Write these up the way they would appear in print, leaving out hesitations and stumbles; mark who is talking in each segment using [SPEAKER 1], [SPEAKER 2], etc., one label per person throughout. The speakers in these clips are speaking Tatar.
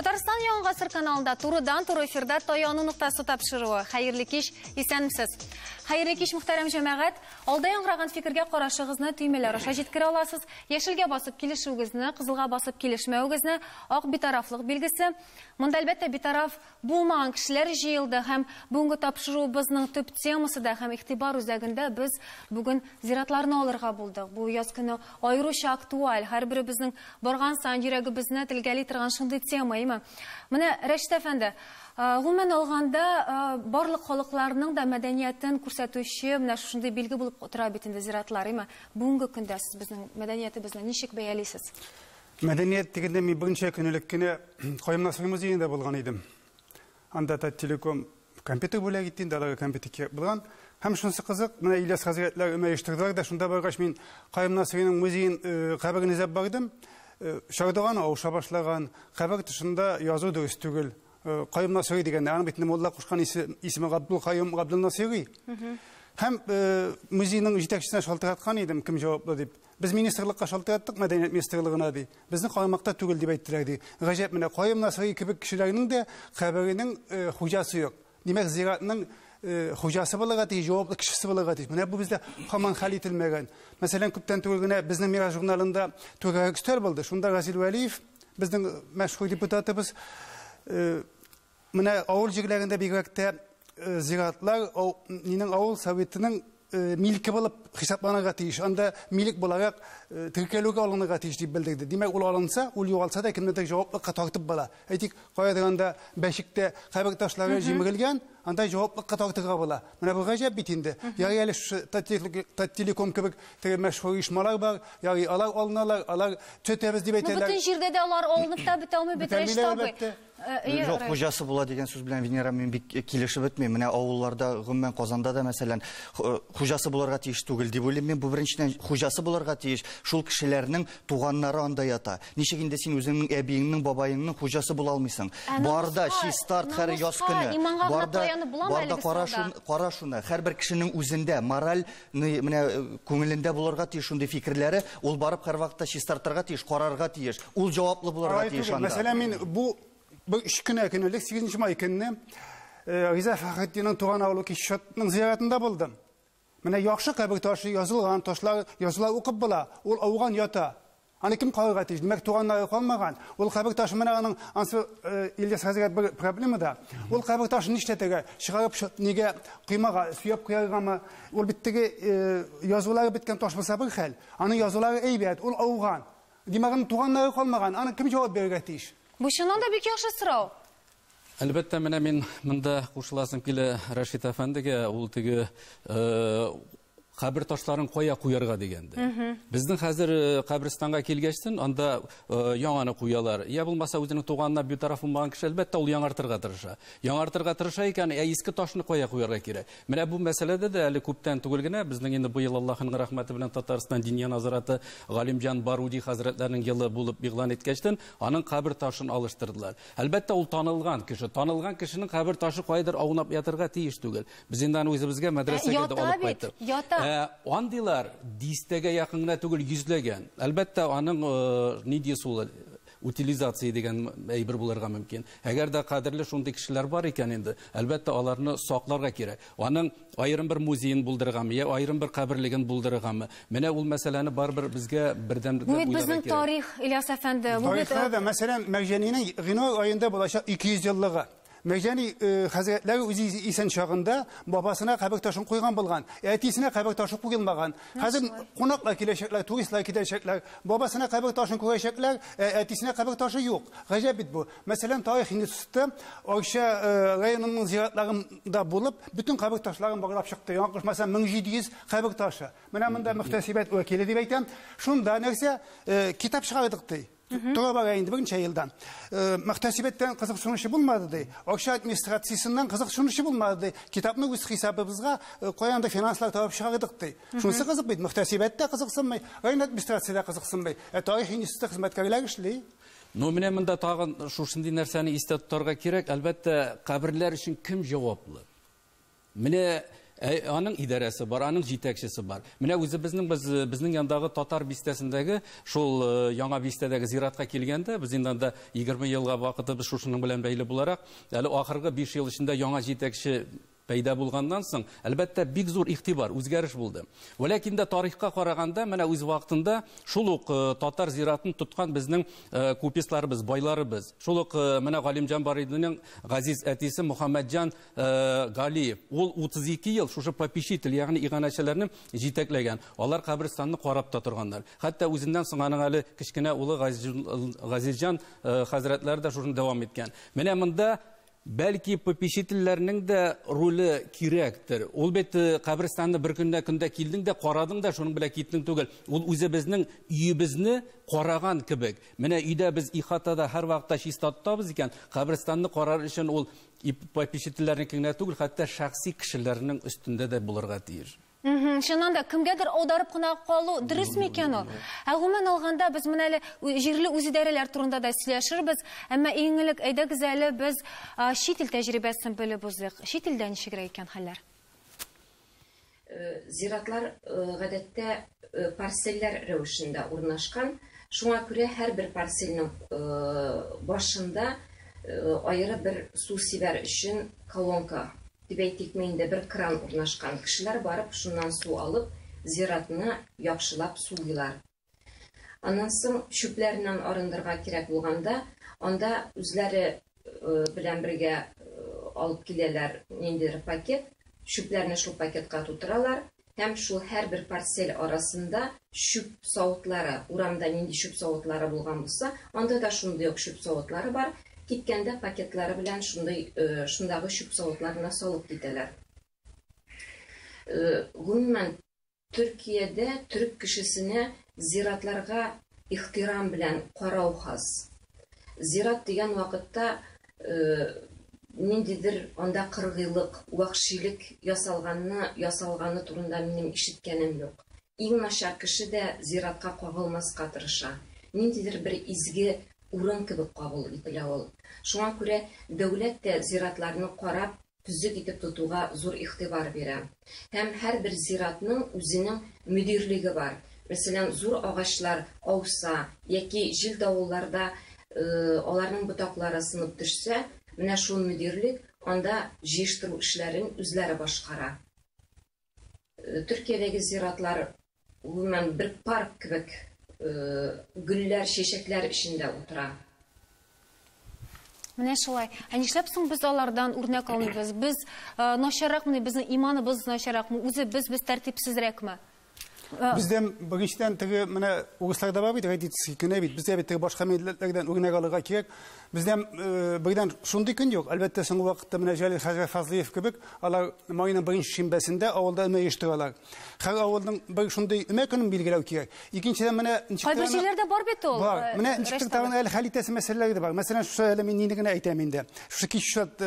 [SPEAKER 1] Татарстан Яңа ғасыр каналында турыдан-туры эфирда Тояну нуктасы тапшыруы. Хайырлы кич, исәнмесез. Хайырлы кич, мөхтәрәм җәмәгать. Алда яңгыраган фикергә карашыгызны төймәләр аша җиткерә аласыз. Яшелгә басып килешүегезне, кызылга басып килешмәүегезне, ак битарафлык билгесе. Монда әлбәттә битараф булмаган кешеләр җыелды һәм бүгенге тапшыруыбызның төп темасы да һәм игътибар үзәгендә без бүген зиратларны алырга булдык. Бу яз көне аеруча актуаль. Һәрберебезнең барган саен йөрәгебезне телгәли торган шундый тема. Менә Рәшит әфәнде, гомумән алганда барлык халыкларның да мәдәниятен күрсәтүче менә шундый билге булып тора бит инде зиратлар. Бүгенге көндә сез безнең мәдәниятебезне ничек бәялисез?
[SPEAKER 2] Мәдәният дигәндә мин беренче көнлек кенә Каем Насыйри музеенда булган идем. Анда телеком компьютер бүләк итте, дәләге компьютер булган. Һәм шунысы кызык, менә Ильяс хәзрәтләр мәйештирдиләр да шунда баргач мин Каем Насыйриның музеен каберен изеп бардым. Шардаган ауша башлаган, кабер тышында язу дөрес түгел. Каем Насыйри дигәндә аның битне мулла кушкан исеме Габдул Каем Габдул Насыйри. Һәм музейның җитәкчесенә шалтыраткан идем, кем җаваплы дип. Без министрлыкка шалтыраттык, мәдәният министрлыгына ди. Безнең Каймакта түгел дип әйттеләр ди. Гаҗәп, менә Каем Насыйри кебек кешеләрнең дә каберенең хуҗасы юк. Димәк, зиратның хуҗасы булырга тиеш, җаваплы кешесе булырга тиеш. Менә бу бездә һаман хәл ителмәгән. Мәсәлән, күптән түгел генә безнең Мираж журналында тургай өстәл булды. Шунда Газил Вәлиев, безнең мәшһүр депутатыбыз, менә авыл җирләрендә бигрәк тә зиратлар минең авыл советының милке булып хисапланырга тиеш. Анда милек буларак теркәлүгә алынырга тиеш дип белдерде. Димәк, ул алынса, ул югалса да кемнедер җаваплыкка тартып була. Әйтик, каядыр анда бәшиктә кабер ташлары җимерелгән, анда җаваплыкка тартырга була. Менә бу гаҗәп бит инде. Ягъни әле телеком кебек мәшһүр ишмалар бар, ягъни алар алыналар, алар төтәбез дип әйтәләр.
[SPEAKER 1] Бөтен җирдә дә алар алынып та бетә алмый бит Рәшит абый.
[SPEAKER 3] Жоқ, хуҗасы була дигән сүз белән Венера мин бик килешеп бетмим. Менә авылларда, гомумән Казанда да мәсәлән, хуҗасы буларга тиеш түгел дип уйлыйм. Мин бу беренчедән хуҗасы буларга тиеш. Шул кешеләрнең туганнары анда ята. Ничек инде син үзеңнең әбиеңнең, бабаеңның хуҗасы була алмыйсың? Барда ши старт һәр яз көне. Барда кара шуны. Һәрбер кешенең үзендә мораль менә күңелендә булырга тиеш шундый фикерләре, ул барып һәр вакытта ши старттарга тиеш, карарга тиеш. Ул җаваплы булырга тиеш анда.
[SPEAKER 2] Мәсәлән, мин бу 3 көннән көнлек 8 май көнне Риза Фәхретдинның туган авылы Кишшатның зиратында булдым. Менә яхшы кабер ташы язылган, ташлар язулар укып була. Ул ауган ята. Аны кем калырга тиеш? Димәк, туганнары калмаган. Ул кабер ташы менә аның ансы Ильяс хәзрәт бер проблема да. Ул кабер ташын нишләтергә? Чыгарып нигә кыймага, сөяп куяргамы? Ул биттеге язулары биткән таш булса бер хәл. Аның язулары әйбәт, ул ауган. Димәк, туганнары калмаган. Аны кем җавап бирергә тиеш?
[SPEAKER 1] Бу чыннан да бик яхшы сорау.
[SPEAKER 4] Әлбәттә, менә мин монда кушыласым килә Рәшит әфәндегә, ул теге кабер ташларын кая куярга дигәнде. Безнең хәзер каберстанга килгәчтен, анда яңаны куялар. Я булмаса үзенең туганына бер тараф булмаган кеше әлбәттә ул яңартырга тырыша. Яңартырга тырыша икән, иске ташны кая куярга кирәк. Менә бу мәсьәләдә дә әле күптән түгел генә безнең инде быел Аллаһның рәхмәте белән Татарстан Диния назараты Галимҗан Баруди хәзрәтләрнең елы булып игълан иткәчтен, аның кабер ташын алыштырдылар. Әлбәттә, ул танылган кеше. Танылган кешенең кабер ташы кайдыр аунап ятырга тиеш түгел. Без инде аны үзебезгә мәдрәсәгә дә алып кайттык. Андилар дистәгә якынга түгел йөзләгән. Әлбәттә, аның ни дисул утилизация дигән әйбер булырга мөмкин. Әгәр дә кадерле шундый кешеләр бар икән инде, әлбәттә аларны сакларга кирәк. Аның аерым бер музеен булдырганмы, я аерым бер каберлеген булдырганмы? Менә ул мәсьәләне барбер безгә бердәм дип уйларга кирәк. Бу безнең тарих, Ильяс әфәнде.
[SPEAKER 2] Тарихта мәсәлән, Мәгҗәнинең гыйнвар аенда булачак 200 еллыгы. Мәгҗәни хәзрәтләр үзе исән чагында бабасына кабер ташын куйган булган. Әтисенә кабер ташы куелмаган. Хәзер кунаклар киләчәкләр, туристлар киләчәкләр. Бабасына кабер ташын күрәчәкләр, әтисенә кабер ташы юк. Гаҗәп бит бу. Мәсәлән, тарих институты Арча районының зиратларында булып, бүтән кабер ташларын баглап чыкты. Яңгышмаса 1700 кабер ташы. Менә монда мөхтәсибәт вәкиле дип әйтәм. Шунда нәрсә китап чыгардык ди. Тура бара инде беренче елдан. Мөхтәсибәттән кызыксынучы булмады ди. Акча администрациясеннән кызыксынучы булмады ди. Китапны үз хисабыбызга куянда финанслар табып чыгардык ди. Шунысы кызык бит. Мөхтәсибәттә кызыксынмый, район администрациядә кызыксынмый. Тарих институты хезмәткәрләр эшли.
[SPEAKER 4] Менә монда тагын шушындый нәрсәне истә тотарга кирәк. Әлбәттә, каберләр өчен кем җаваплы? Менә Аның идарәсе бар, аның җитәкчесе бар. Менә безнең яндагы татар бистәсендәге шул яңа бистәдәге зиратка килгәндә, без инде 20 елга вакытыбыз шушының белән бәйле буларак, әле ахыргы 5 ел эчендә яңа җитәкче пәйда булганнан соң, әлбәттә бик зур игътибар, үзгәреш булды. Ләкин дә тарихка караганда, менә үз вакытында шул ук татар зиратын тоткан безнең купецларыбыз, байларыбыз. Шул ук менә Галимҗан Баридның газиз әтисе Мөхәммәтҗан Галиев. Ул 32 ел шушы попечитель, ягъни иганәчеләрне җитәкләгән. Алар каберстанны карап та торганнар. Хәтта үзеннән соң аның әле кичкенә улы Газизҗан хәзрәтләре дә шуны дәвам иткән. Менә монда бәлки попечительләрнең дә роле кирәктер. Ул бит каберстанны бер көндә килдең дә карадың да, шуның белән киттең түгел. Ул үзе безнең өебезне караган кебек. Менә өйдә без ихатада һәр вакытта чиста тотабыз икән, каберстанны карар өчен ул попечительләрнең генә түгел, хәтта шәхси кешеләрнең өстендә дә булырга тиеш.
[SPEAKER 1] Шуннан да кемгәдер аударып кына калу дөресме икән ул? Гомумән алганда без менә әле җирле үзидарәләр турында да сөйләшербез, әмма иң элек әйдәгез әле без чит ил тәҗрибәсен белеп узыйк. Чит илдә ничегрәк икән хәлләр?
[SPEAKER 5] Зиратлар гадәттә парселләр рәвешендә урнашкан. Шуңа күрә һәрбер парсельнең башында аеры бер су сибәр өчен колонка, дип әйтик, инде бер кран урнашкан. Кешеләр барып шуннан су алып, зиратны яхшылап сулыйлар. Аннан соң чүпләреннән арындырга кирәк булганда, анда үзләре белән бергә алып киләләр ниндидер пакет, чүпләрне шул пакетка тутыралар, һәм шул һәрбер парсель арасында чүп савытлары, урамда нинди чүп савытлары булган булса, анда да шундый ук чүп савытлары бар. Киткәндә пакетлары белән шундагы чүп савытларына салып китәләр. Гомумән Төркиядә төрек кешесенә зиратларга ихтирам белән карау хас. Зират дигән вакытта ниндидер анда кыргыйлык, вахшилек ясалганы турында минем ишеткәнем юк. Иң начар кеше дә зиратка кагылмаска тырыша. Ниндидер бер изге урын кебек кабул ителә ул. Шуңа күрә дәүләт тә зиратларны карап, төзек итеп тотуга зур игътибар бирә. Һәм һәрбер зиратның үзенең мөдирлеге бар. Мәсәлән, зур агачлар ауса яки җил давылларда аларның ботаклары сынып төшсә, менә шул мөдирлек анда җыештыру эшләрен үзләре башкара. Төркиядәге зиратлар гомумән бер парк кебек гөлләр, чәчәкләр эчендә утыра.
[SPEAKER 1] Менә шулай. Нишләп соң без алардан үрнәк алмыйбыз? Без начарракмы, безнең иманыбыз начарракмы, үзе без тәртипсезрәкме?
[SPEAKER 2] Бездән беренчедән теге менә угысларда бар бит, традиция көне бит. Бездә бит теге башка милләтләрдән үрнәк алырга кирәк. Бездән бердән шундый көн юк. Әлбәттә соңгы вакытта менә Җәлил Хәҗә Фазлиев кебек, алар майның беренче шимбәсендә авылда үмә оештыралар. Һәр авылның бер шундый үмә көнен билгеләү кирәк. Икенчедән менә
[SPEAKER 1] кайбер җирләрдә бар бит ул.
[SPEAKER 2] Менә ничек тагын әле хәл итәсе мәсьәләләр дә бар. Мәсәлән, шушы әле мин нинди генә әйтәм инде. Шушы кичшат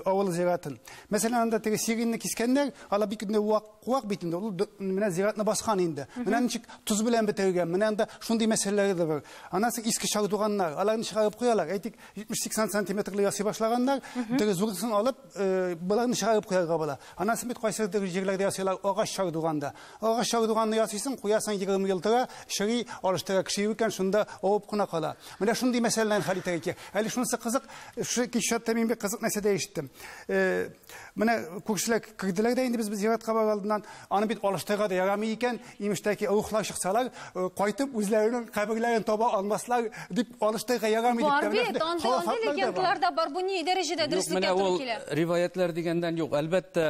[SPEAKER 2] авыл зиратын. Мәсәлән, анда теге сиринне кискәннәр, алар бик инде вак бит инде. Ул менә зиратны баскан инде. Менә ничек туз белән бетергән. Менә анда шундый мәсьәләләр дә бар. Анасы иске чардуганнар, аларны чыгарып куялар. Әйтик, 70-80 сантиметрлы ясый башлаганнар, теге зурсын алып, буларны чыгарып куярга була. Анасы бит кайсы җирләрдә ясыйлар агач чардуганда. Агач чардуганны ясыйсың, куясың 20 ел тора, шыри алыштыра кеше икән, шунда авып кына кала. Менә шундый мәсьәләләрне хәл итәргә. Әле шунысы кызык, шу кичшатта мин бик кызык нәрсә дә ишеттем. Менә күршеләр кирделәр дә инде без зиратка барганнан, аны бит алыштырга да ярамый икән, имештәки рухлар чыксалар, кайтып үзләренең каберләрен таба алмаслар дип алыштырга ярамый дип.
[SPEAKER 1] Легендларда бар, бу ни дәрәҗәдә дөреслеккә туры килә?
[SPEAKER 4] Риваятлар дигәндән юк. Әлбәттә,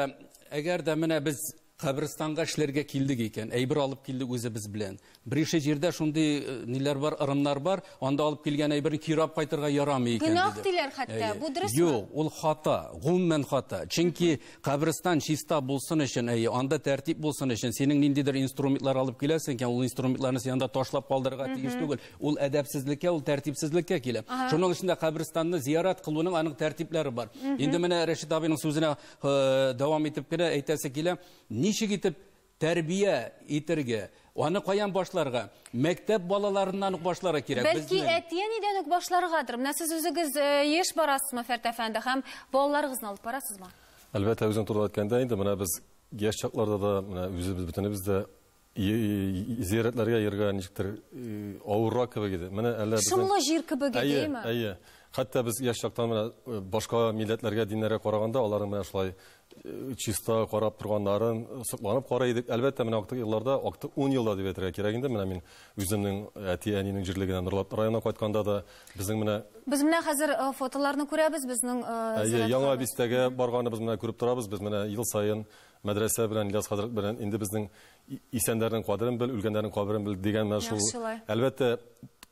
[SPEAKER 4] әгәр дә менә без каберстанга эшләргә килдек икән, әйбер алып килдек үзебез белән. Беренче җирдә шундый ниләр бар, ырымнар бар, анда алып килгән әйберне кирап кайтырга ярамый икән.
[SPEAKER 1] Гөнаһ диләр хәтта, бу дөресме?
[SPEAKER 4] Юк, ул хата, гомумән хата. Чөнки каберстан чиста булсын өчен, анда тәртип булсын өчен, синең ниндидер инструментлар алып киләсең икән, ул инструментларны син анда ташлап калдырырга тиеш түгел.Ул әдәпсезлеккә, ул тәртипсезлеккә килә. Шуның өчен дә каберстанны зиярат кылуның аның тәртипләре бар. Инде менә Рәшит абыйның сүзенә дәвам итеп кенә әйтәсе килә, ничек итеп тәрбия итәргә, аны каян башларга? Мәктәп балаларыннан ук башларга кирәк.
[SPEAKER 1] Бәлки әти-әнидән ук башларгадыр. Менә сез үзегез еш барасызмы, Фәрт әфәнде, һәм балаларыгызны алып барасызмы?
[SPEAKER 6] Әлбәттә, үзең турында әйткәндә инде менә без яшь чакларда да менә үзебез бөтенебез дә зияратларга йөргән ничектер авыррак кебек иде. Менә әллә безнең
[SPEAKER 1] Шомлы җир кебек идеме?
[SPEAKER 6] Әйе. Хәтта без яшь чактан менә башка милләтләргә, диннәргә караганда, аларның менә шулай чиста карап торганнарын сокланып карый идек. Әлбәттә, менә актык елларда, актык 10 елда дип әйтергә кирәк инде. Менә мин үземнең әти-әнинең җирлегенә Нурлат районына кайтканда да безнең менә
[SPEAKER 1] Без менә хәзер фотоларны күрәбез безнең
[SPEAKER 6] яңа бистәгә барганыбыз менә күреп торабыз. Без менә ел саен мәдрәсә белән Ильяс хәзрәт белән инде безнең исәннәрнең кадерен бел, үлгәннәрнең каберен бел дигән менә шул. Әлбәттә,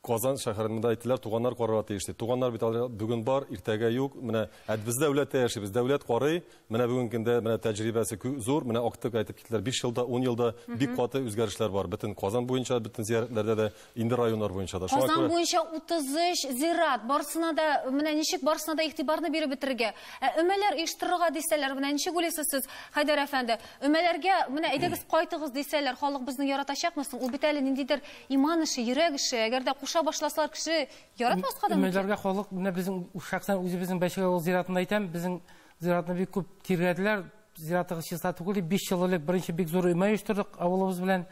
[SPEAKER 6] Казан шәһәрендә әйттеләр, туганнар карарга тиешле. Туганнар бит бүген бар, иртәгә юк. Менә без дәүләттә яшибез, дәүләт карый. Менә бүген көндә менә тәҗрибәсе зур. Менә актык әйтеп киттеләр, 5 елда, 10 елда бик каты үзгәрешләр бар. Бөтен Казан буенча, бөтен зияратләрдә дә, инде районнар буенча да.
[SPEAKER 1] Казан буенча 33 зират. Барсына да, менә ничек барсына да игътибарны биреп бетергә. Өмәләр оештырырга дисәләр, менә ничек уйлыйсыз сез, Хайдар әфәнде? Өмәләргә менә әйдәгез кайтыгыз дисәләр, халык безне яратачакмы соң? Ул бит әле ниндидер иман эше, йөрәк эше. Әгәр дә куша башласлар, кеше яратмаска да мөмкин.
[SPEAKER 7] Өмәләргә халык, менә безнең шәхсән үзебезнең Бәшәгә зиратында әйтәм, безнең зиратны бик күп тиргәделәр. Зиратыгыз чиста түгел, 5 ел элек беренче бик зур өмә оештырдык авылыбыз белән.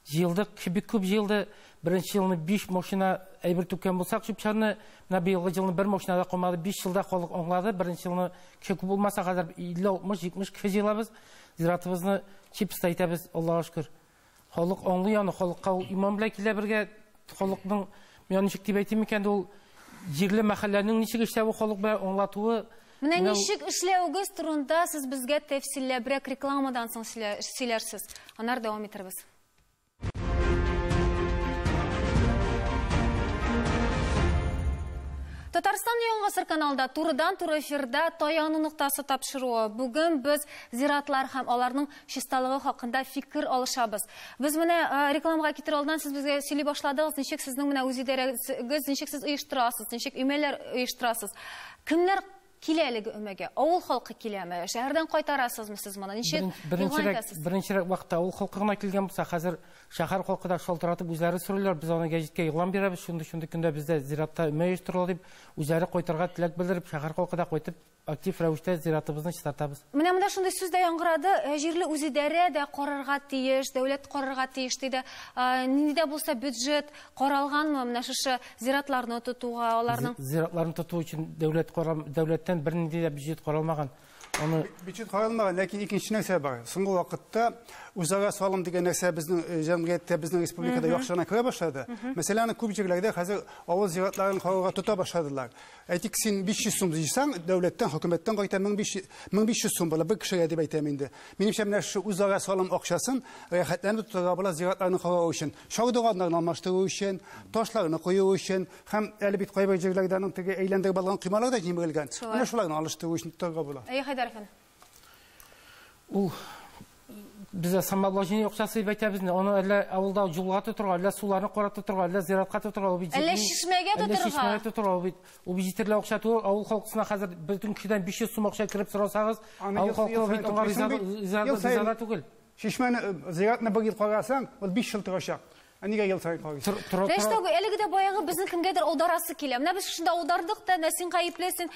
[SPEAKER 7] Җыелдык, бик күп җыелды. Беренче елны 5 машина әйбер түккән булсак, шупчарны менә быелгы елны 1 машина да калмады. 5 елда халык аңлады. Беренче елны кеше күп булмаса, хәзер 50-60-70 кеше җыелабыз. Зиратыбызны чиста әйтәбез, Аллаһка шөкер. Халык аңлый аны, халыкка иман белән килә бергә. Халыкның мен ничек дип әйтим икән, ул җирле мәхәлләнең ничек эшләве, халык белән аңлатуы.
[SPEAKER 1] Менә ничек эшләүгез турында сез безгә тәфсилләбрәк рекламадан соң сөйләрсез. Аннар дәвам итәрбез. Татарстан Яңа Гасыр каналында турыдан-туры эфирда таяну нуктасы тапшыруы. Бүген без зиратлар һәм аларның чисталыгы хакында фикер алышабыз. Без менә рекламага китер алдан сез безгә сөйли башладыгыз, ничек сезнең менә үз идарәгез, ничек сез оештырасыз, ничек өмәләр оештырасыз. Кемнәр килә әлеге өмәгә? Авыл халкы киләме? Шәһәрдән кайтарасызмы сез моны? Ничек?
[SPEAKER 7] Беренче вакытта авыл халкы гына килгән булса, хәзер шәһәр халкы да шалтыратып үзләре сөрүләр. Без аны гәҗиткә игълан бирәбез. Шундый көндә бездә зиратта өмә оештырыла дип, үзләре кайтырга теләк белдереп, шәһәр халкы да кайтып актив рәвештә зиратыбызны чистартабыз.
[SPEAKER 1] Менә монда шундый сүз дә яңгырады. Җирле үзидарә дә карарга тиеш, дәүләт карарга тиеш диде. Нинди дә булса бюджет каралганмы менә шушы зиратларны тотуга, аларның
[SPEAKER 7] зиратларны тоту өчен дәүләттән бернинди дә бюджет каралмаган. Аны
[SPEAKER 2] бюджет каралмаган, ләкин икенче нәрсә бар. Соңгы вакытта үзара салым дигән нәрсә безнең җәмгыятьтә, безнең республикада яхшы гына керә башлады. Мәсәлән, күп җирләрдә хәзер авыл зиратларын карарга тота башладылар. Әйтик, син 500 сум җыйсаң, дәүләттән, хөкүмәттән кайта 1500 сум була, бер кешегә дип әйтәм инде. Минемчә, менә шу үзара салым акчасын рәхәтләнеп тотарга була зиратларны карау өчен, шагыйдыганнарны алмаштыру өчен, ташларны кую өчен, һәм әле бит кайбер җирләрдән теге әйләндереп алган кыймалар да җимерелгән. Менә шуларны алыштыру өчен тотарга була.
[SPEAKER 1] Хайдар әфәнде.
[SPEAKER 7] Ул бездә самообложение акчасы дип әйтәбез. Аны әллә авылда җулга тотырга, әллә суларны карап тотырга, әллә зиратка тотырга,
[SPEAKER 1] әллә чишмәгә тотырга.
[SPEAKER 7] Ул җитерлек акча түгел. Авыл халкысына хәзер бөтен кешедән 500 сум акча кирип сорасагыз, авыл халкы бит аңа риза түгел.
[SPEAKER 2] Чишмәне, зиратны бер ел карасаң, ул 5 ел торачак. Нигә ел саен карыйсың?
[SPEAKER 1] Рәштәгә әлеге дә баягы безнең кемгәдер аударасы килә. Менә без шунда аудардык та, син гаеплесен.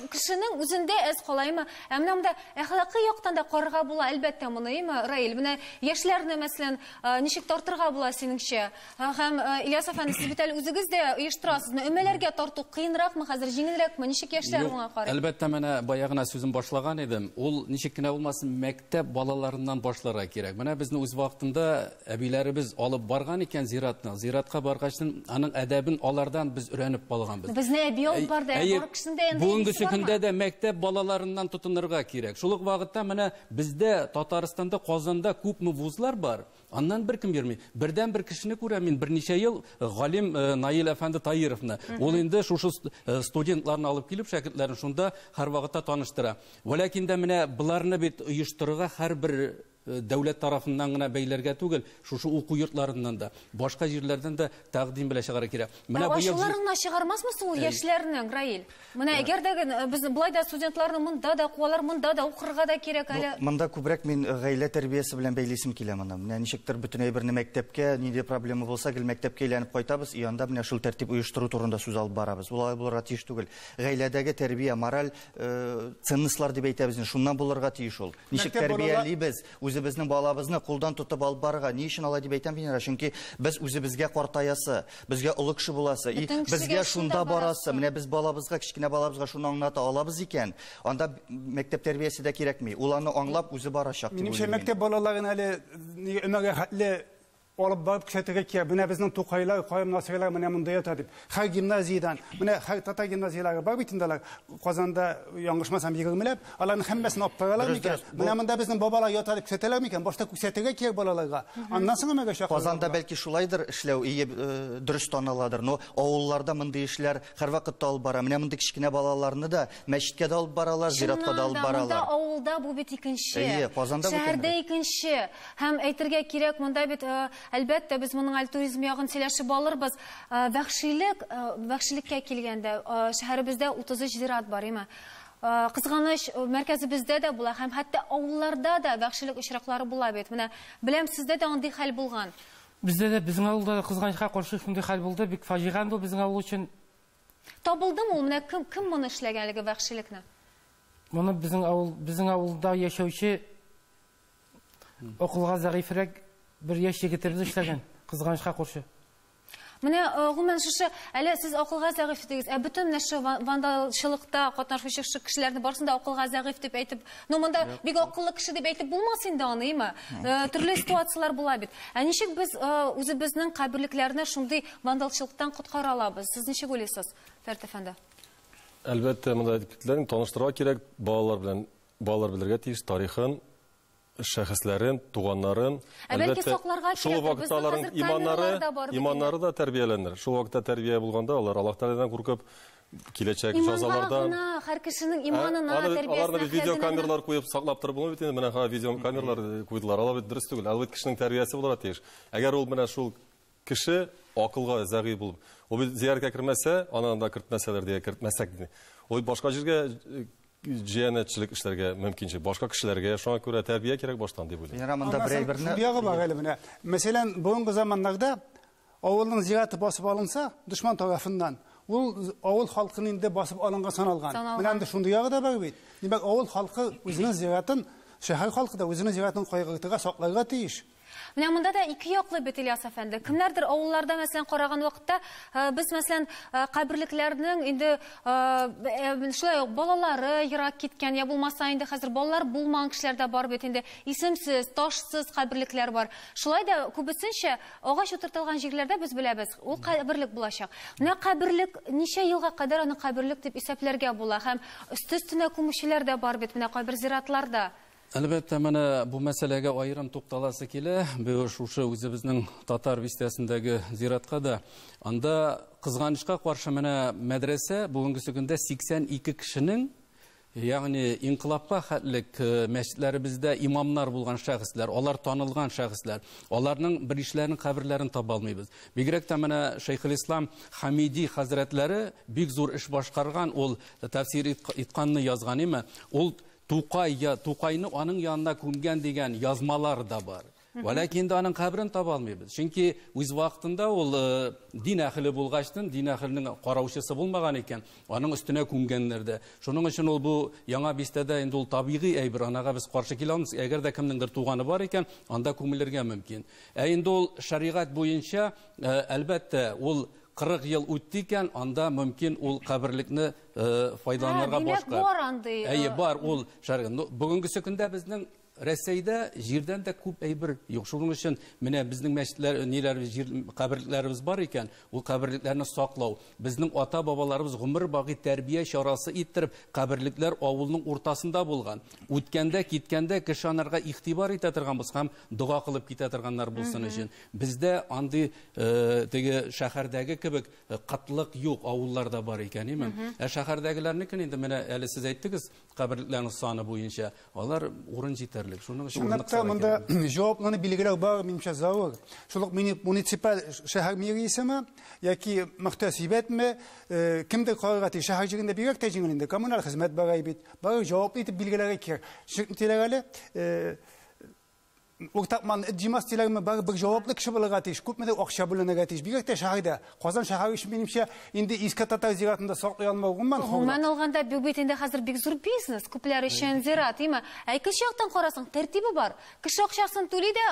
[SPEAKER 1] Кешенең үзендә әз калаймы? Менә монда әхлакый яктан да карарга була, әлбәттә моныймы, Раил? Менә яшьләрне мәсәлән ничек тартырга була синеңчә? Һәм Ильяс әфәнде, сез бит әле үзегез дә оештырасыз. Өмәләргә тарту кыенракмы, хәзер җиңелрәкме? Ничек яшьләр моңа карый?
[SPEAKER 4] Әлбәттә, менә баягына сүзен башлаган идем. Ул ничек кенә булмасын, мәктәп балаларыннан башларга кирәк. Менә безнең үз вакытында әбиләребез барган икән зиратны. Зиратка баргачтын аның әдәбен алардан biz өйрәнеп калганбыз.
[SPEAKER 1] Безне әби алып барды, бар кешендә инде.
[SPEAKER 4] Бүгенге көндә дә мәктәп балаларыннан тотынырга кирәк. Шул ук вакытта менә бездә Татарстанда, Казанда күпме вузлар бар. Аннан бер кем бирми. Бердән бер кешене күрәм мин берничә ел, галим Наил әфәнде Таировны. Ул инде шушы студентларны алып килеп, шәкертләрен шунда һәр вакытта таныштыра. Валакин дә менә буларны бит оештырырга һәрбер дәүләт тарафыннан гына бәйләргә түгел, шушы уку йортларыннан да, башка җирләрдән дә тәкъдим белән чыгара кирәк.
[SPEAKER 1] Менә бу шуларны чыгармасмы ул яшьләрнең, Раил? Менә әгәр дә без булай да студентларны монда да куалар, монда да укырга да кирәк әле.
[SPEAKER 3] Монда күбрәк мин гаилә тәрбиясе белән бәйлисем килә монда. Менә ничектер бөтенләй берне мәктәпкә, нинди проблема булса, гел мәктәпкә әйләнеп кайтабыз, и анда менә шул тәртип оештыру турында сүз алып барабыз. Улай булырга тиеш түгел. Гаиләдәге тәрбия, мораль ценностьлар дип әйтәбез, шуннан булырга тиеш ул. Ничек тәрбиялибез, үзебезнең балабызны кулдан тотып алып барырга, ни өчен алай дип әйтәм мин, чөнки без үзебезгә картаясы, безгә олы кеше буласы, безгә шунда барасы, менә без балабызга, кичкенә балабызга шуны аңлата алабыз икән, анда мәктәп тәрбиясе дә кирәкми. Ул аны аңлап үзе барачак дип уйлыйм.
[SPEAKER 2] Минемчә, мәктәп балаларын әле өмәгә хәтле алып барып күрсәтергә кирәк. Менә безнең Тукайлар, Кайым Насыйрлар менә монда ята дип. Һәр гимназиядан, менә һәр татар гимназиялары бар бит инде, Казанда яңгышмасам 20 аларның һәммәсен алып баралар микән? Менә монда безнең бабалар ята дип күрсәтәләр микән? Башта күрсәтергә кирәк балаларга. Аннан соң өмәгә чакыралар.
[SPEAKER 3] Казанда бәлки шулайдыр эшләү, дөрес таныладыр. Но авылларда мондый эшләр һәрвакытта алып бара. Менә мондый кичкенә балаларны да мәчеткә дә алып баралар, зиратка да алып баралар.
[SPEAKER 1] Монда авылда бу бит икенче. Шәһәрдә икенче. Һәм әйтергә кирәк, монда бит әлбәттә без моның туризм ягын сөйләшеп алырбыз. Вәхшилеккә килгәндә шәһәребездә 33 зират бар, име? Кызганыч, мәркәзебездә дә була, һәм хәтта авылларда да вәхшилек очраклары була бит. Менә беләм, сездә дә андый хәл булган.
[SPEAKER 7] Бездә дә безнең авылда кызганычка каршы шундый хәл булды, бик фаҗига бу безнең авыл өчен.
[SPEAKER 1] Табылдымы ул? Менә кем моны эшләгәнлеге вәхшилекне?
[SPEAKER 7] Моны безнең авылда яшәүче акылга зәгыйфрәк bir yaş егетербез эшләгән, кызганычка каршы.
[SPEAKER 1] Менә гомумән шушы, әле сез акылга зәгыйф дигез, бөтен менә шу вандалчылыкта катнашучы кешеләрне барсында акылга зәгыйф дип әйтеп, ну монда бик акыллы кеше дип әйтеп булмас инде аны, име? Төрле ситуациялар була бит. Ничек без үзебезнең каберлекләрне шундый вандалчылыктан коткара алабыз? Сез ничек уйлыйсыз, Фәрит әфәнде?
[SPEAKER 6] Әлбәттә, монда әйтелгән таныштырырга кирәк, балалар белергә тиеш тарихын, шәхесләрен, туганнарын,
[SPEAKER 1] әлбәттә
[SPEAKER 6] шул вакытта аларның иманнары да тәрбияләнер. Шул вакытта тәрбия булганда алар Аллаһ Тәгаләдән куркып, киләчәк җәзалардан,
[SPEAKER 1] һәр кешенең иманына, тәрбиясенә,
[SPEAKER 6] аларны видеокамералар куеп саклап торып булмый бит инде. Менә видеокамералар куйдылар. Алар бит дөрес түгел. Албәттә кешенең тәрбиясе булырга тиеш. Әгәр ул менә шул кеше акылга зәгыйф булып, ул бит зияраткә кертмәсә, анан да кертмәсәләр дигән кертмәсәк диде. Ул башка җиргә җиянәтчелек эшләргә мөмкинче, башка кешеләргә шуңа күрә тәрбия кирәк баштан дип уйлыйм.
[SPEAKER 3] Ярамында берәйберне.
[SPEAKER 2] Ягы бар әле менә. Мәсәлән, бүгенге заманнарда авылның зираты басып алынса, дошман тарафыннан, ул авыл халкын инде басып алынга саналган. Менә инде шундый ягы да бар бит. Димәк, авыл халкы үзенең зиратын, шәһәр халкы да үзенең зиратын кайгыртырга, сакларга тиеш.
[SPEAKER 1] Менә монда да ике яклы бит, Ильяс әфәнде. Кемнәрдер авылларда мәсәлән караган вакытта, без мәсәлән каберлекләрнең инде шулай балалары ерак киткән, я булмаса инде хәзер балалар булмаган кешеләр дә бар бит инде. Исемсез, ташсыз каберлекләр бар. Шулай да күбесенчә агач утыртылган җирләрдә без беләбез, ул каберлек булачак. Менә каберлек ничә елга кадәр аны каберлек дип исәпләргә була, һәм өстенә күмүчеләр дә бар бит менә кайбер зиратларда.
[SPEAKER 4] Әлбәттә, менә бу мәсьәләгә аерым тукталасы килә. Бу шушы үзебезнең татар бистәсендәге зиратка да. Анда кызганычка каршы менә мәдрәсә бүгенге көндә 82 кешенең, ягъни инкилабка хәтлек мәчетләребездә имамнар булган шәхесләр, алар танылган шәхесләр, аларның беришләрнең каберләрен таба алмыйбыз. Бигрәк тә менә Шәйхелислам Хамиди хәзрәтләре бик зур эш башкарган, ул тәфсир итканны язган име? Ул Тукайны аның янына күмгән дигән язмалар да бар. Ләкин дә аның каберен таба алмыйбыз. Чөнки үз вакытында ул дин әһле булгачтын, дин әһленең караучысы булмаган икән, аның өстенә күмгәннәр дә. Шуның өчен ул бу яңа бистәдә инде ул табигый әйбер, анага без каршы килә алмыйбыз. Әгәр дә кемнеңдер туганы бар икән, анда күмелергә мөмкин. Инде ул шәригать буенча, әлбәттә, ул 40 ел үтте икән, анда мөмкин ул каберлекне файдаланырга башка. Бар ул шәригать. Бүгенге көндә безнең Рәсәйдә җирдән дә күп әйбер юк. Шуның өчен менә безнең мәчетләр, каберлекләребез бар икән, ул каберлекләрне саклау. Безнең ата-бабаларыбыз гомер багый тәрбия чарасы иттереп, каберлекләр авылның уртасында булган. Үткәндә, киткәндә кеше анарга игътибар итә торганбыз һәм дуга кылып китә торганнар булсын өчен. Бездә андый теге шәһәрдәге кебек катлык юк, авылларда бар икән, име? Шәһәрдәгеләрнекен инде менә әле сез әйттегез, каберлекләрнең саны буенча, алар урын җитә. җитәрлек. Шуның өчен
[SPEAKER 2] Шунда монда җавапланы билгеләү бар, минемчә заур. Шул муниципаль шәһәр мэриясеме яки мөхтәсибәтме, кемдер карарга тиеш, шәһәр җирендә бигрәк тә җиңел инде. Коммуналь хезмәт бар бит. Бар җаваплы итеп билгеләргә кирәк. Ширкәтләр әле Уртакман Димас диләрме бар бер җаваплы кеше булырга тиеш. Күпмедер акча бүленергә тиеш. Бигрәк тә шәһәрдә. Казан шәһәре өчен минемчә инде иске татар зиратында саклый алмауган.
[SPEAKER 1] Гомумән алганда бу бит инде хәзер бик зур бизнес. Күпләр өчен зират, име? Икенче яктан карасаң, тәртибе бар. Кеше акчасын түли дә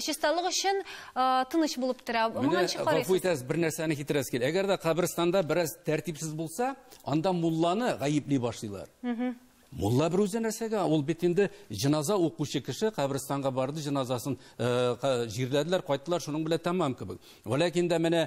[SPEAKER 1] чисталык өчен тыныч булып тора. Моңа ничек карыйсыз?
[SPEAKER 4] Гафу итәсез, бер нәрсәне хитрәс кил. Әгәр дә каберстанда бераз тәртипсез булса, анда мулланы гаепли башлыйлар. Мулла бер үзе нәрсәгә, ул бит инде җиназа укучы кеше каберстанга барды, җиназасын җирләделәр, кайттылар, шуның белән тәмам кебек. Ләкин дә менә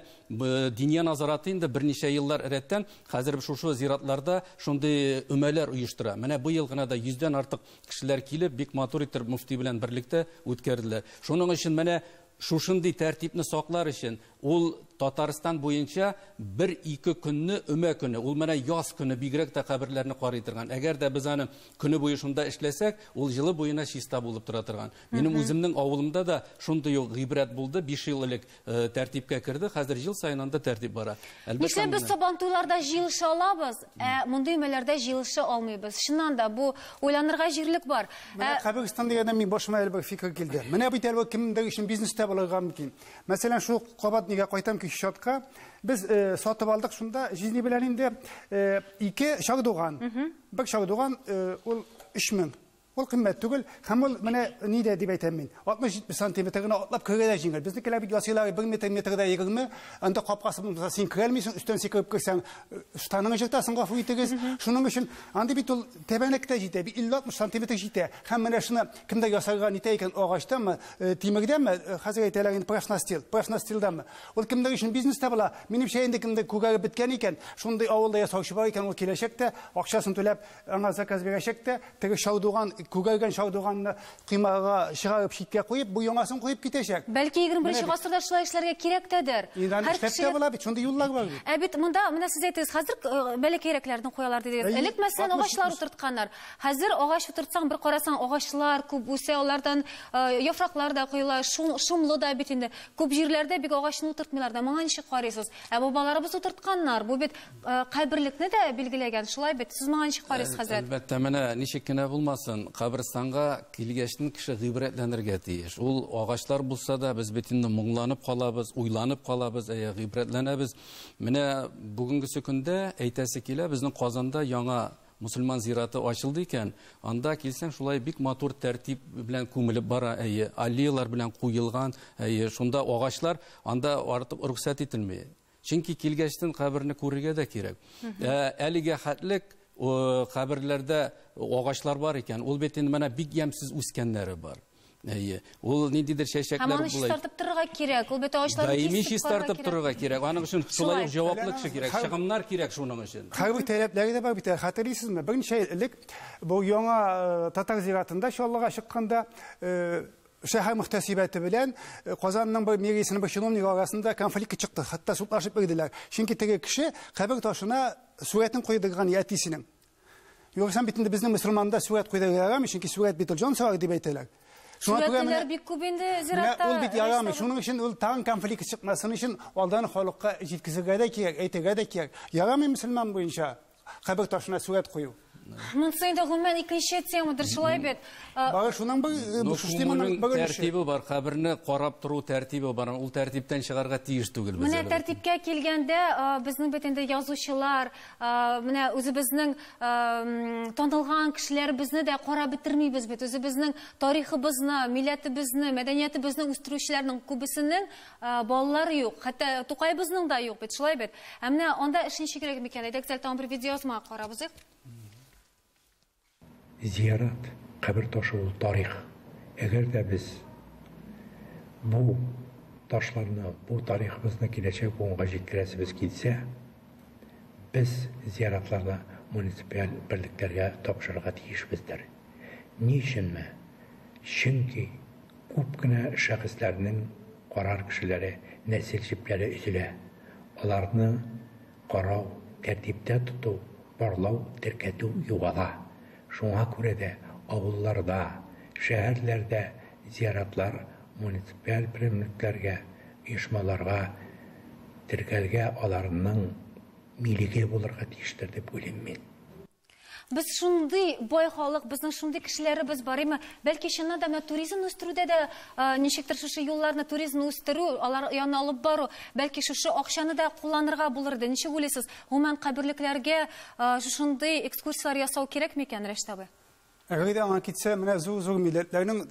[SPEAKER 4] диния назараты инде берничә еллар рәттән хәзер шушы зиратларда шундый өмәләр оештыра. Менә бу ел гына да 100дән артык кешеләр килеп, бик матур итеп муфти белән берлектә үткәрделәр. Шуның өчен менә шушындый тәртипне саклар өчен ул Татарстан буенча 1-2 көнне өмә көне, ул менә яз көне бигрәк тә каберләрне карый торган. Әгәр дә без аны көне буе шунда эшләсәк, ул җылы буена чиста булып тора торган. Минем үземнең авылымда да шундый гыйбрәт булды, 5 ел элек тәртипкә керде, хәзер җил саен анда тәртип бара.
[SPEAKER 1] Әлбәттә без сабантуйларда җыелыша алабыз, мондый өмәләрдә җыелыша алмыйбыз. Шуннан да бу уйланырга җирлек бар.
[SPEAKER 2] Менә Каберстан дигәндә мин башыма бер фикер килде. Менә бит әлбәттә кемдер өчен бизнеста булырга мөмкин. Мәсәлән, шу кабат нигә кайтам ки шатка biz сатып алдык шунда жизни белән инде 2 шагдуган. Бер шагдуган ул 3000. Ул кыйммәт түгел, һәм ул менә нидә дип әйтәм мин. 60-70 сантиметр гына атлап кергән җиңел. Безнекеләр бит ясыйлар 1 метрдә 20, анда капкасы булмаса син кирә алмыйсың, үстән сикереп кирсәң, штаныңны җыртасың, гафу итегез. Шуның өчен анда бит ул тәбәнәктә җитә, 50-60 сантиметр җитә. Һәм менә шуны кемдә ясарга нитә икән, агачтамы, тимердәме, хәзер әйтәләр инде прошностилдамы. Ул кемдә өчен бизнеста була. Минемчә инде кемдә күгәреп биткән икән, шундый авылда ясаучы бар икән, ул киләчәктә акчасын түләп, аңа заказ бирәчәктә, теге шаудуган күгәргән шаудуганны кыймага чыгарып читкә куеп, бу яңасын куеп китәчәк.
[SPEAKER 1] Бәлки 21 гасырда шулай эшләргә кирәктәдер.
[SPEAKER 2] Һәр кеше була бит, шундый юллар бар бит.
[SPEAKER 1] Бит монда, менә сез әйтегез, хәзер бәләкәйрәкләрдән куялар дидегез. Элек мәсәлән агачлар утыртканнар. Хәзер агач утыртсаң, бер карасаң, агачлар күп үсә, алардан яфраклар да куела, шумлы да бит инде. Күп җирләрдә бик агачны утыртмыйлар да. Моңа ничек карыйсыз? Бабаларыбыз утыртканнар. Бу бит каберлекне дә билгеләгән. Шулай бит. Сез моңа ничек карыйсыз хәзер?
[SPEAKER 4] Әлбәттә, менә ничек кенә булмасын, каберстанга килгәчтен кеше гыйбрәтләнергә тиеш. Ул агачлар булса да, без бит инде моңланып калабыз, уйланып калабыз, гыйбрәтләнәбез. Менә бүгенге көндә әйтәсе килә, безнең Казанда яңа мусульман зираты ачылды икән. Анда килсәң, шулай бик матур тәртип белән күмелеп бара, аллеялар белән куелган, шунда агачлар, анда артык рөхсәт ителми. Чөнки килгәчтен каберне күрергә дә кирәк. Әлегә хәтлек каберләрдә агачлар бар икән, ул бит инде менә бик ямсыз үскәннәре бар. Ул ниндидер чәчәкләр
[SPEAKER 1] булай. Һәм аны чистартып торырга кирәк. Ул бит агачларны
[SPEAKER 4] даими чистартып торырга кирәк. Аның өчен шулай ук җаваплы кеше кирәк, чыгымнар кирәк шуның өчен.
[SPEAKER 2] Һәр тәләпләре дә бар бит. Хәтерлисезме? Берничә элек бу яңа татар зиратында иншаллага чыкканда шәһәр мөхтәсибәте белән Казанның бер мэриясенең бер чиновник арасында конфликт чыкты. Хәтта судлашып бирделәр. Чөнки теге кеше кабер ташына сурәтен куйдырган ятисенең. Югыйсә бит инде безнең мөселманда сурәт куйдырга ярамый, чөнки сурәт бит җан сагы дип әйтәләр.
[SPEAKER 1] Сурәтләр бик күп инде зиратта.
[SPEAKER 2] Ул бит ярамый. Шуның өчен ул тагын конфликт чыкмасын өчен алдан халыкка җиткезергә дә кирәк, әйтергә дә кирәк. Ярамый мөселман буенча кабер ташына сурәт кую.
[SPEAKER 1] Монсы инде гомумән икенче темадыр, шулай бит.
[SPEAKER 2] Бары шуның бер системаның бер
[SPEAKER 4] тәртибе бар, каберне карап тору тәртибе бар. Ул тәртиптән чыгарга тиеш түгел без.
[SPEAKER 1] Менә тәртипкә килгәндә, безнең бит инде язучылар, менә үзебезнең танылган кешеләребезне дә карап бетермибез бит. Үзебезнең тарихыбызны, милләтебезне, мәдәниятебезне үстерүчеләрнең күбесенең балалары юк. Хәтта Тукайбызның да юк бит, шулай бит. Менә анда эш ничек кирәк микән? Әйдәк, тагын бер видеосына карабыз.
[SPEAKER 8] Ziyaret, kabir taşı ol tarih. Eğer de biz bu taşlarını, bu tarihimizde gelecek onga жеткиресибиz келсе, biz ziyaretlarda munisipal birliklerge topşırığa tiyişbizdir. Niçin mi? Çünkü köpkine şahıslarının karar kişileri, nesilçipleri üzüle. Onlarını karav, tertipte tutu, barlav, terketu yuvada. Şuna göre de avullarda, шәһәрләрдә зияратлар муниципаль премлекләргә, оешмаларга теркәлгә аларның милеге булырга тиештер дип уйлыйм мин.
[SPEAKER 1] Біз шундый бай халық, безнең шундый кешеләребез бар име? Бәлки чыннан да туризм үстерүдә дә ничектер шушы юлларны туризмны үстерү, алар яны алып бару, бәлки шушы акчаны да кулланырга булыр иде. Ничек уйлыйсыз? Гомумән каберлекләргә шушындый экскурсиялар ясау кирәкме икән, Рәшит абый?
[SPEAKER 2] Әгәр дә аңа китсә, менә зур милләтләрнең,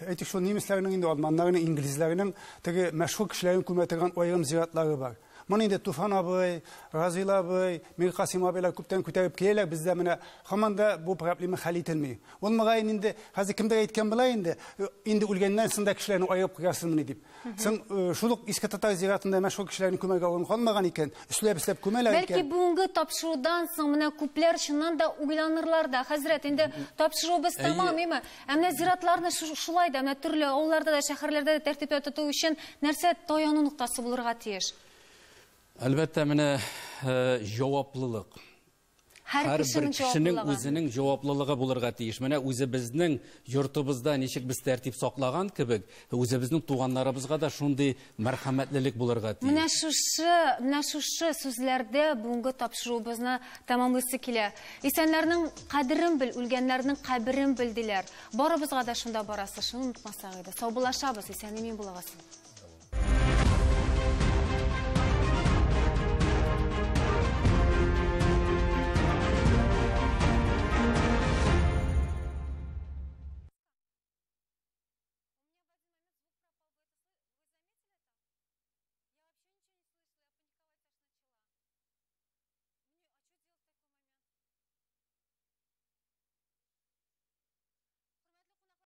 [SPEAKER 2] әйтик шул немецләрнең, инде алманнарның, инглизләрнең теге мәшһүр кешеләрен күмәтергән аерым зиратлары бар. Моны инде Туфан абый, Разил абый, Мир Касим абыйлар күптән күтәреп киләләр, бездә менә һаман да бу проблема хәл ителми. Ул мөгаен инде хәзер кемдер әйткән була инде үлгәннән соң да кешеләрне аерып куясыңмыни дип. Соң шул ук Иске Татар зиратында мәшһүр кешеләрне күмәргә урын калмаган икән, өсләп күмәләр икән.
[SPEAKER 1] Бәлки бүгенге тапшырудан соң менә күпләр чыннан да уйланырлар да, хәзрәт, инде тапшырубыз тәмам име? Менә зиратларны шулай да, менә төрле авылларда да, шәһәрләрдә дә тәртипкә тоту өчен нәрсә таяну нуктасы булырга тиеш?
[SPEAKER 4] Әлбәттә, менә җаваплылык. Һәр бер кешенең үзенең җаваплылыгы булырга тиеш. Менә үзебезнең йортыбызда ничек без тәртип саклаган кебек, үзебезнең туганнарыбызга да шундый мәрхәмәтлелек булырга тиеш.
[SPEAKER 1] Менә шушы сүзләрдә бүгенге тапшырубызны тәмамлыйсы килә. Исәннәрнең кадерен бел, үлгәннәрнең каберен бел диләр. Барыбызга да шунда барасы, шуны онытмасак иде. Саубуллашабыз, исән-имин булыгыз.